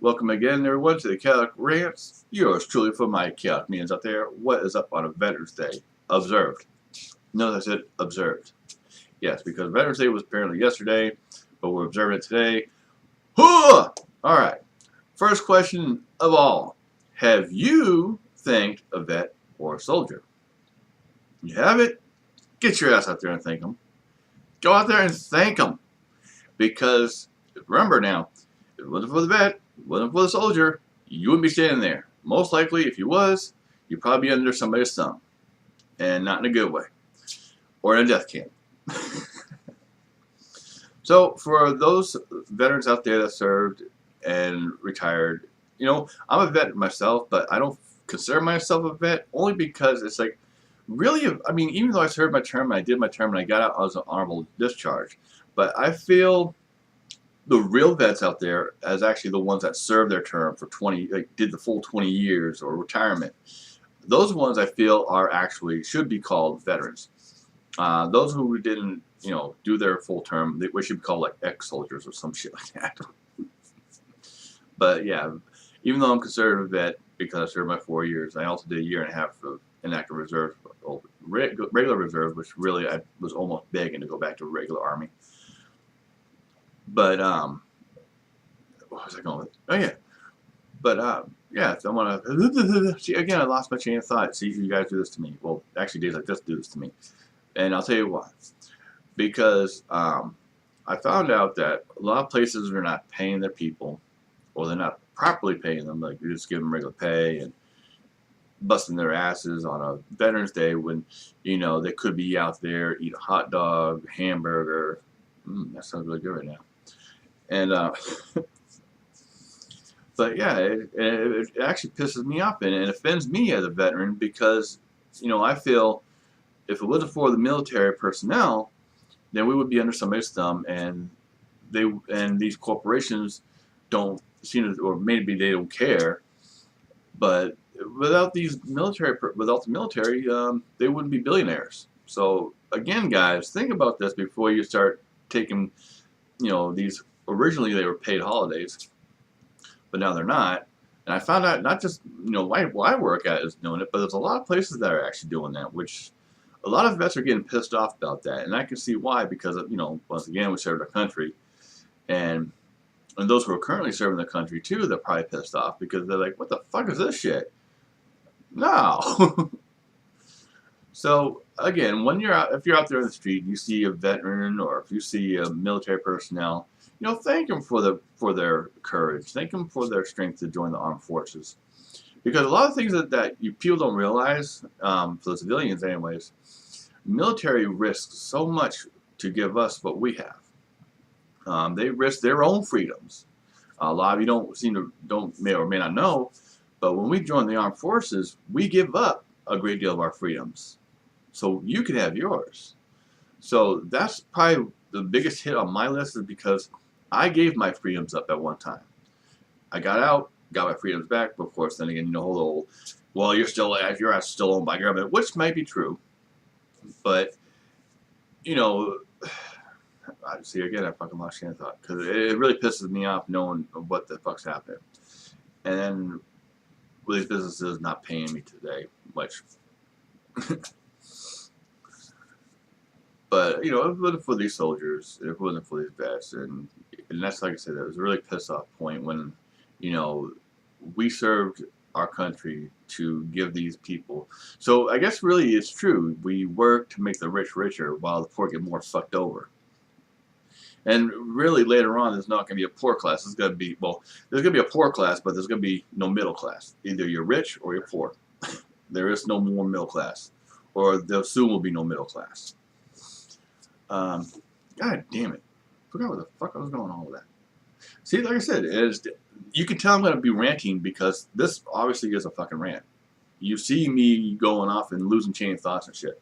Welcome again, everyone, to the Khaotic Rants. Yours truly for my Khaotic minions out there. What is up on a Veterans Day? Observed. Notice I said observed. Yes, because Veterans Day was apparently yesterday, but we're observing it today. Hooah! Alright, first question of all. Have you thanked a vet or a soldier? You have it? Get your ass out there and thank them. Go out there and thank them. Because, remember now, if it wasn't for the vet, if it wasn't for the soldier, you wouldn't be standing there. Most likely, if you was, you'd probably be under somebody's thumb. And not in a good way. Or in a death camp. So, for those veterans out there that served and retired, I'm a vet myself, but I don't consider myself a vet only because it's like, really, even though I served my term and I did my term and I got out, I was an honorable discharge. But I feel the real vets out there as actually the ones that served their term for 20, like did the full 20 years or retirement. Those ones I feel are actually should be called veterans. Those who didn't, do their full term, we should be called like ex-soldiers or some shit like that. But yeah, even though I'm considered a vet because I served my 4 years, I also did a year and a half of inactive reserve, regular reserve, which really I was almost begging to go back to regular army. But what was I going with? Oh yeah, but yeah, I want to see again. I lost my chain of thought. See, you guys do this to me. Well, actually, days like this do this to me, and I'll tell you why. Because I found out that a lot of places are not paying their people, or they're not properly paying them. Like they just give them regular pay and busting their asses on a Veterans Day when they could be out there eat a hot dog, hamburger. That sounds really good right now. And but yeah, it actually pisses me off and it offends me as a veteran because I feel if it wasn't for the military personnel, then we would be under somebody's thumb, and these corporations don't seem to, or maybe they don't care, but without the military, they wouldn't be billionaires. So again, guys, think about this before you start taking, these. Originally they were paid holidays, but now they're not. And I found out not just why I work at is doing it, but there's a lot of places that are actually doing that, which a lot of vets are getting pissed off about that, and I can see why because once again we served our country, and those who are currently serving the country too, they're probably pissed off because they're like, what the fuck is this shit? No. So again, when if you're out there in the street, and you see a veteran or if you see a military personnel, thank them for their courage. Thank them for their strength to join the armed forces. Because a lot of things that you people don't realize, for the civilians anyways, military risks so much to give us what we have. They risk their own freedoms. A lot of you may or may not know, but when we join the armed forces, we give up a great deal of our freedoms, so you can have yours. So that's probably the biggest hit on my list is because I gave my freedoms up at one time. I got out, got my freedoms back, but of course, then again, the whole old, well, you're still owned by government, which might be true, but I see again, I fucking lost train of thought because it really pisses me off knowing what the fuck's happening, and then with these businesses not paying me today, which. But if it wasn't for these soldiers, if it wasn't for these vets, and that's like I said, it was a really pissed off point when, we served our country to give these people. So I guess really it's true. We work to make the rich richer while the poor get more fucked over. And really later on, there's not going to be a poor class. There's going to be there's going to be a poor class, but there's going to be no middle class. Either you're rich or you're poor. There is no more middle class, or there soon will be no middle class. God damn it. Forgot where the fuck I was going on with that. See, like I said, you can tell I'm going to be ranting because this obviously is a fucking rant. You see me going off and losing chain of thoughts and shit.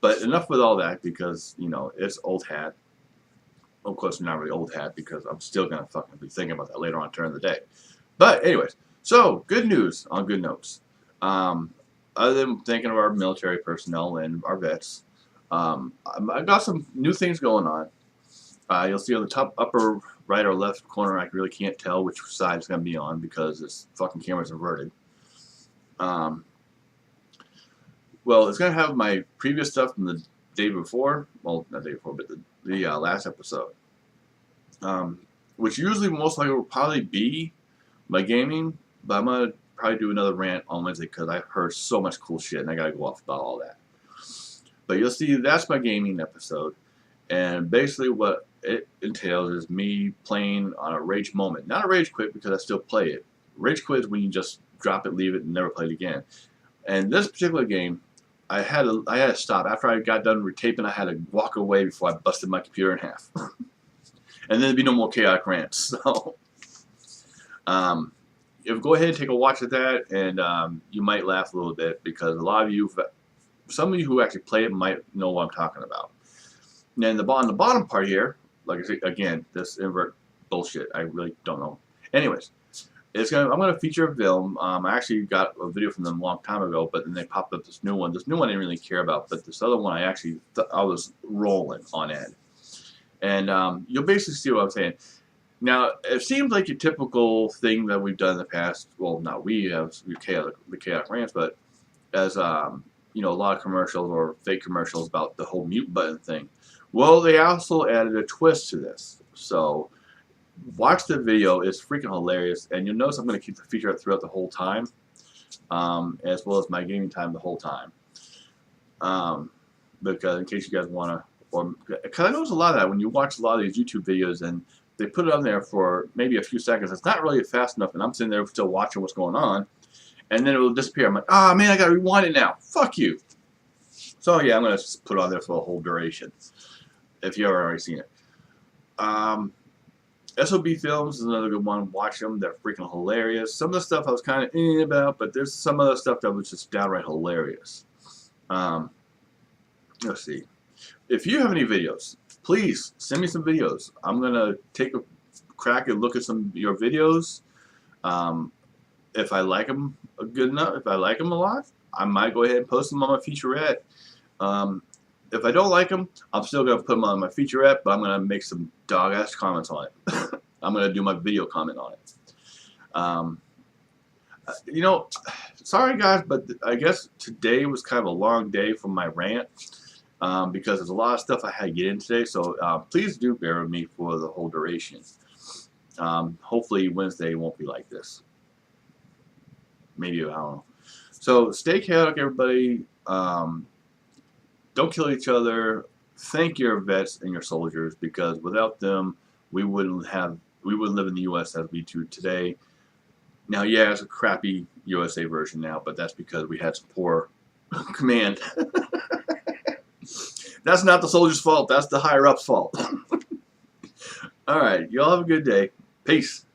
But enough with all that because, it's old hat. Of course, not really old hat because I'm still going to fucking be thinking about that later on during the day. But anyways, so good news on good notes. Other than thinking of our military personnel and our vets, I got some new things going on. You'll see on the top upper right or left corner, I really can't tell which side it's going to be on because this fucking camera's inverted. Well, it's going to have my previous stuff from the day before. Well, not the day before, but the last episode. Which usually most likely will probably be my gaming, but I'm going to probably do another rant on Wednesday because I've heard so much cool shit and I got to go off about all that. But you'll see that's my gaming episode. And basically what it entails is me playing on a rage moment. Not a rage quit because I still play it. Rage quit is when you just drop it, leave it, and never play it again. And this particular game, I had to stop. After I got done retaping, I had to walk away before I busted my computer in half. And then there'd be no more Chaotic Rants. So, go ahead and take a watch of that, and you might laugh a little bit because a lot of you, some of you who actually play it might know what I'm talking about. And then on the bottom part here, like I said, again, this invert bullshit. I really don't know. Anyways, I'm gonna feature a film. I actually got a video from them a long time ago, but then they popped up this new one. This new one I didn't really care about, but this other one I was rolling on it. And you'll basically see what I'm saying. Now, it seems like a typical thing that we've done in the past. Well, not we have the Chaotic Rants, but as you know, a lot of commercials or fake commercials about the whole mute button thing. Well, they also added a twist to this. So, watch the video. It's freaking hilarious, and you'll notice I'm going to keep the feature throughout the whole time, as well as my gaming time the whole time. Because in case you guys want to. Because I notice a lot of that when you watch a lot of these YouTube videos and they put it on there for maybe a few seconds. It's not really fast enough, and I'm sitting there still watching what's going on, and then it will disappear. I'm like, ah, man, I gotta rewind it now. Fuck you. So yeah, I'm gonna just put it on there for the whole duration. If you haven't already seen it, SOB Films is another good one. Watch them; they're freaking hilarious. Some of the stuff I was kind of about, but there's some other stuff that was just downright hilarious. Let's see. If you have any videos, please send me some videos. I'm going to take a crack and look at some of your videos. If I like them good enough, if I like them a lot, I might go ahead and post them on my featurette. If I don't like them, I'm still going to put them on my featurette, but I'm going to make some dog-ass comments on it. I'm going to do my video comment on it. You know, sorry guys, but I guess today was kind of a long day for my rant. Because there's a lot of stuff I had to get in today, so please do bear with me for the whole duration. Hopefully Wednesday won't be like this. Maybe, I don't know. So stay chaotic, everybody. Don't kill each other. Thank your vets and your soldiers, because without them, we wouldn't live in the U.S. as we do today. Now, yeah, it's a crappy USA version now, but that's because we had some poor command. That's not the soldier's fault. That's the higher-up's fault. All right. Y'all have a good day. Peace.